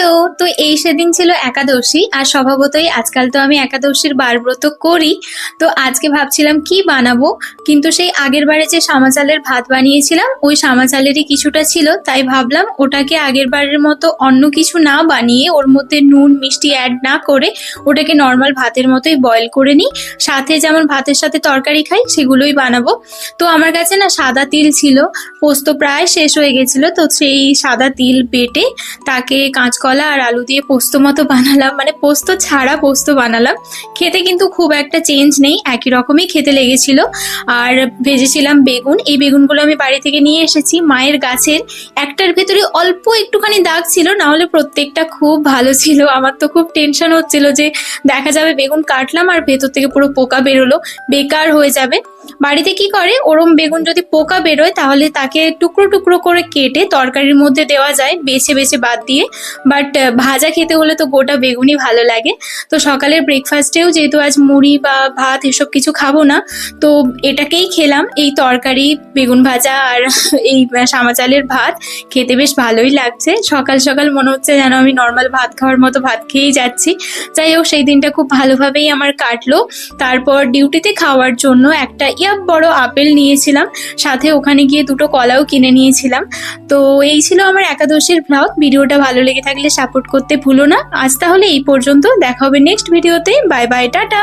Hello. তো এই সেদিন ছিল একাদশী, আর স্বভাবতই আজকাল তো আমি একাদশীর বারব্রত করি। তো আজকে ভাবছিলাম কি বানাবো, কিন্তু সেই আগের বারে যে সামা চালের ভাত বানিয়েছিলাম ওই সামা চালেরই কিছুটা ছিল, তাই ভাবলাম ওটাকে আগের বারের মতো অন্য কিছু না বানিয়ে, ওর মধ্যে নুন মিষ্টি অ্যাড না করে ওটাকে নর্মাল ভাতের মতোই বয়েল করে নিই। সাথে যেমন ভাতের সাথে তরকারি খাই সেগুলোই বানাবো। তো আমার কাছে না সাদা তিল ছিল, পোস্ত প্রায় শেষ হয়ে গেছিল, তো সেই সাদা তিল বেটে তাকে কাঁচকলা আর আলু দিয়ে পোস্ত মতো বানালাম, মানে পোস্ত ছাড়া পোস্ত বানালাম। খেতে কিন্তু খুব একটা চেঞ্জ নেই, একই রকমই খেতে লেগেছিল। আর ভেজেছিলাম বেগুন, এই বেগুনগুলো আমি বাড়ি থেকে নিয়ে এসেছি মায়ের গাছের। একটার ভেতরে অল্প একটুখানি দাগ ছিল, না হলে প্রত্যেকটা খুব ভালো ছিল। আমার তো খুব টেনশন হচ্ছিল যে দেখা যাবে বেগুন কাটলাম আর ভেতর থেকে পুরো পোকা বেরোলো, বেকার হয়ে যাবে। বাড়িতে কি করে, ওরম বেগুন যদি পোকা বেরোয় তাহলে তাকে টুকরো টুকরো করে কেটে তরকারির মধ্যে দেওয়া যায়, বেছে বেছে বাদ দিয়ে। বাট ভাজা খেতে হলে তো গোটা বেগুনই ভালো লাগে। তো সকালের ব্রেকফাস্টেও যেহেতু আজ মুড়ি বা ভাত এসব কিছু খাবো না, তো এটাকেই খেলাম, এই তরকারি, বেগুন ভাজা আর এই সামা চালের ভাত। খেতে বেশ ভালোই লাগছে, সকাল সকাল মনে হচ্ছে যেন আমি নর্মাল ভাত খাওয়ার মতো ভাত খেয়েই যাচ্ছি। যাই হোক, সেই দিনটা খুব ভালোভাবেই আমার কাটলো। তারপর ডিউটিতে খাওয়ার জন্য একটা বড় আপেল নিয়েছিলাম, সাথে ওখানে গিয়ে দুটো কলাও কিনে নিয়েছিলাম। তো এই ছিল আমার একাদশীর ব্লগ। ভিডিওটা ভালো লেগে থাকলে সাপোর্ট করতে ভুলো না। আজ তাহলে এই পর্যন্ত, দেখা হবে নেক্সট ভিডিওতে। Bye bye, tata.